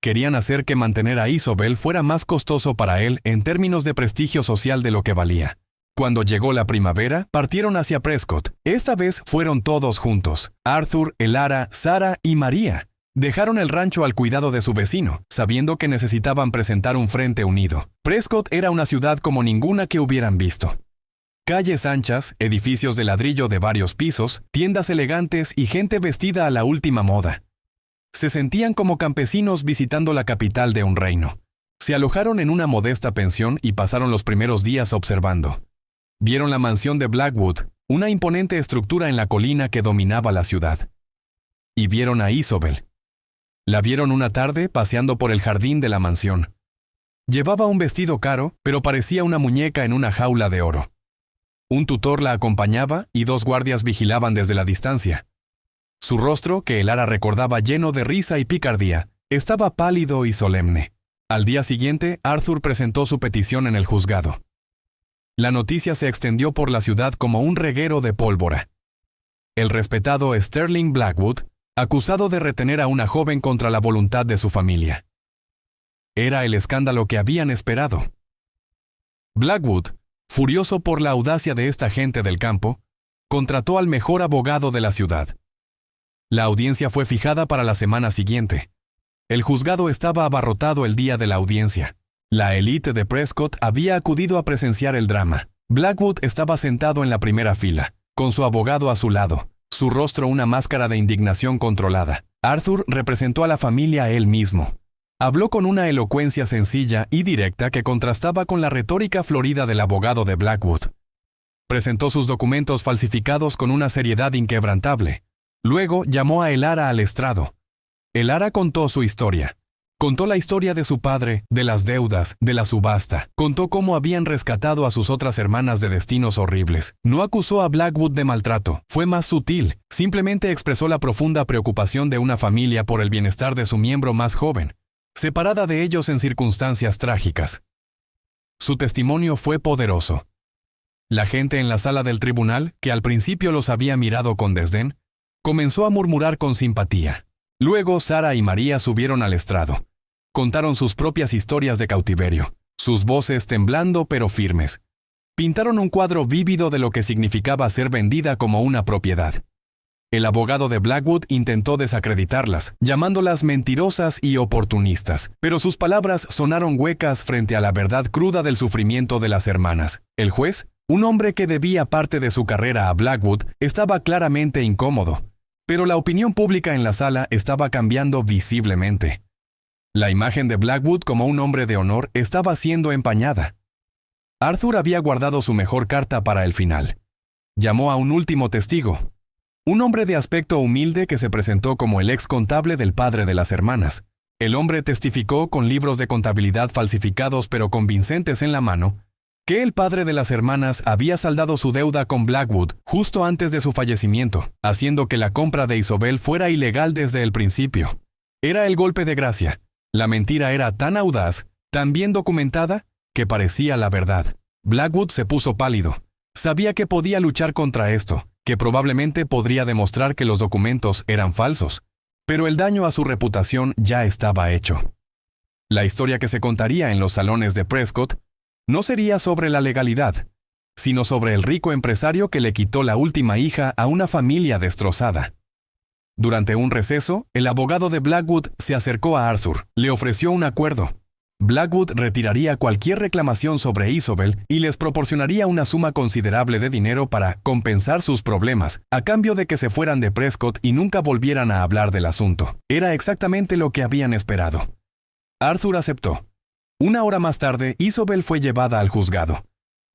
Querían hacer que mantener a Isobel fuera más costoso para él en términos de prestigio social de lo que valía. Cuando llegó la primavera, partieron hacia Prescott. Esta vez fueron todos juntos: Arthur, Elara, Sarah y María. Dejaron el rancho al cuidado de su vecino, sabiendo que necesitaban presentar un frente unido. Prescott era una ciudad como ninguna que hubieran visto. Calles anchas, edificios de ladrillo de varios pisos, tiendas elegantes y gente vestida a la última moda. Se sentían como campesinos visitando la capital de un reino. Se alojaron en una modesta pensión y pasaron los primeros días observando. Vieron la mansión de Blackwood, una imponente estructura en la colina que dominaba la ciudad. Y vieron a Isobel. La vieron una tarde paseando por el jardín de la mansión. Llevaba un vestido caro, pero parecía una muñeca en una jaula de oro. Un tutor la acompañaba y 2 guardias vigilaban desde la distancia. Su rostro, que Elara recordaba lleno de risa y picardía, estaba pálido y solemne. Al día siguiente, Arthur presentó su petición en el juzgado. La noticia se extendió por la ciudad como un reguero de pólvora. El respetado Sterling Blackwood, acusado de retener a una joven contra la voluntad de su familia. Era el escándalo que habían esperado. Blackwood, furioso por la audacia de esta gente del campo, contrató al mejor abogado de la ciudad. La audiencia fue fijada para la semana siguiente. El juzgado estaba abarrotado el día de la audiencia. La élite de Prescott había acudido a presenciar el drama. Blackwood estaba sentado en la primera fila, con su abogado a su lado, su rostro una máscara de indignación controlada. Arthur representó a la familia a él mismo. Habló con una elocuencia sencilla y directa que contrastaba con la retórica florida del abogado de Blackwood. Presentó sus documentos falsificados con una seriedad inquebrantable. Luego llamó a Elara al estrado. Elara contó su historia. Contó la historia de su padre, de las deudas, de la subasta. Contó cómo habían rescatado a sus otras hermanas de destinos horribles. No acusó a Blackwood de maltrato. Fue más sutil. Simplemente expresó la profunda preocupación de una familia por el bienestar de su miembro más joven, separada de ellos en circunstancias trágicas. Su testimonio fue poderoso. La gente en la sala del tribunal, que al principio los había mirado con desdén, comenzó a murmurar con simpatía. Luego Sarah y María subieron al estrado. Contaron sus propias historias de cautiverio, sus voces temblando pero firmes. Pintaron un cuadro vívido de lo que significaba ser vendida como una propiedad. El abogado de Blackwood intentó desacreditarlas, llamándolas mentirosas y oportunistas, pero sus palabras sonaron huecas frente a la verdad cruda del sufrimiento de las hermanas. El juez, un hombre que debía parte de su carrera a Blackwood, estaba claramente incómodo. Pero la opinión pública en la sala estaba cambiando visiblemente. La imagen de Blackwood como un hombre de honor estaba siendo empañada. Arthur había guardado su mejor carta para el final. Llamó a un último testigo, Un hombre de aspecto humilde que se presentó como el ex contable del padre de las hermanas. El hombre testificó con libros de contabilidad falsificados pero convincentes en la mano, que el padre de las hermanas había saldado su deuda con Blackwood justo antes de su fallecimiento, haciendo que la compra de Isobel fuera ilegal desde el principio. Era el golpe de gracia. La mentira era tan audaz, tan bien documentada, que parecía la verdad. Blackwood se puso pálido. Sabía que podía luchar contra esto, que probablemente podría demostrar que los documentos eran falsos, pero el daño a su reputación ya estaba hecho. La historia que se contaría en los salones de Prescott no sería sobre la legalidad, sino sobre el rico empresario que le quitó la última hija a una familia destrozada. Durante un receso, el abogado de Blackwood se acercó a Arthur, le ofreció un acuerdo. Blackwood retiraría cualquier reclamación sobre Isobel y les proporcionaría una suma considerable de dinero para compensar sus problemas, a cambio de que se fueran de Prescott y nunca volvieran a hablar del asunto. Era exactamente lo que habían esperado. Arthur aceptó. Una hora más tarde, Isobel fue llevada al juzgado.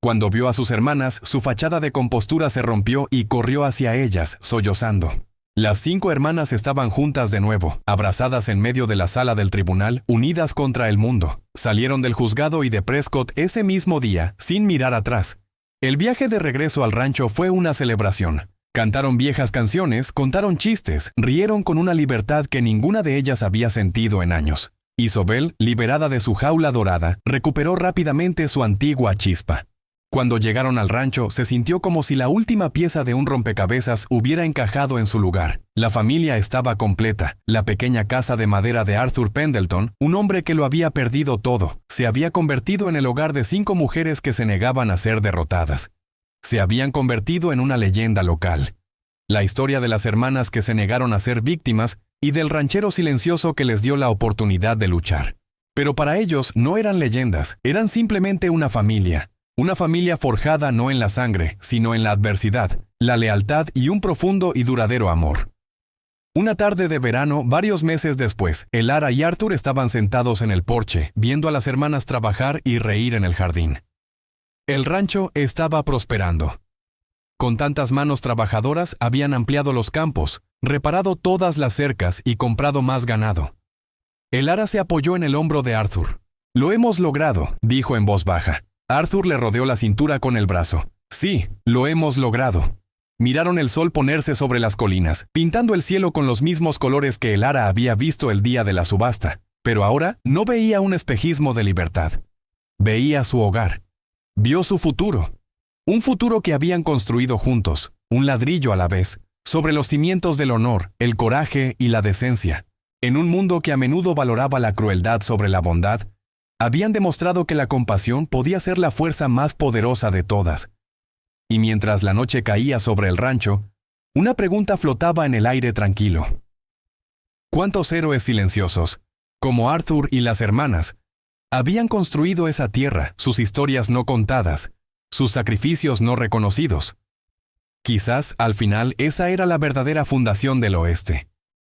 Cuando vio a sus hermanas, su fachada de compostura se rompió y corrió hacia ellas, sollozando. Las 5 hermanas estaban juntas de nuevo, abrazadas en medio de la sala del tribunal, unidas contra el mundo. Salieron del juzgado y de Prescott ese mismo día, sin mirar atrás. El viaje de regreso al rancho fue una celebración. Cantaron viejas canciones, contaron chistes, rieron con una libertad que ninguna de ellas había sentido en años. Isobel, liberada de su jaula dorada, recuperó rápidamente su antigua chispa. Cuando llegaron al rancho, se sintió como si la última pieza de un rompecabezas hubiera encajado en su lugar. La familia estaba completa. La pequeña casa de madera de Arthur Pendleton, un hombre que lo había perdido todo, se había convertido en el hogar de 5 mujeres que se negaban a ser derrotadas. Se habían convertido en una leyenda local. La historia de las hermanas que se negaron a ser víctimas y del ranchero silencioso que les dio la oportunidad de luchar. Pero para ellos no eran leyendas, eran simplemente una familia. Una familia forjada no en la sangre, sino en la adversidad, la lealtad y un profundo y duradero amor. Una tarde de verano, varios meses después, Elara y Arthur estaban sentados en el porche, viendo a las hermanas trabajar y reír en el jardín. El rancho estaba prosperando. Con tantas manos trabajadoras habían ampliado los campos, reparado todas las cercas y comprado más ganado. Elara se apoyó en el hombro de Arthur. «Lo hemos logrado», dijo en voz baja. Arthur le rodeó la cintura con el brazo. «Sí, lo hemos logrado». Miraron el sol ponerse sobre las colinas, pintando el cielo con los mismos colores que Elara había visto el día de la subasta. Pero ahora no veía un espejismo de libertad. Veía su hogar. Vio su futuro. Un futuro que habían construido juntos, un ladrillo a la vez, sobre los cimientos del honor, el coraje y la decencia. En un mundo que a menudo valoraba la crueldad sobre la bondad, habían demostrado que la compasión podía ser la fuerza más poderosa de todas. Y mientras la noche caía sobre el rancho, una pregunta flotaba en el aire tranquilo. ¿Cuántos héroes silenciosos, como Arthur y las hermanas, habían construido esa tierra, sus historias no contadas, sus sacrificios no reconocidos? Quizás, al final, esa era la verdadera fundación del oeste.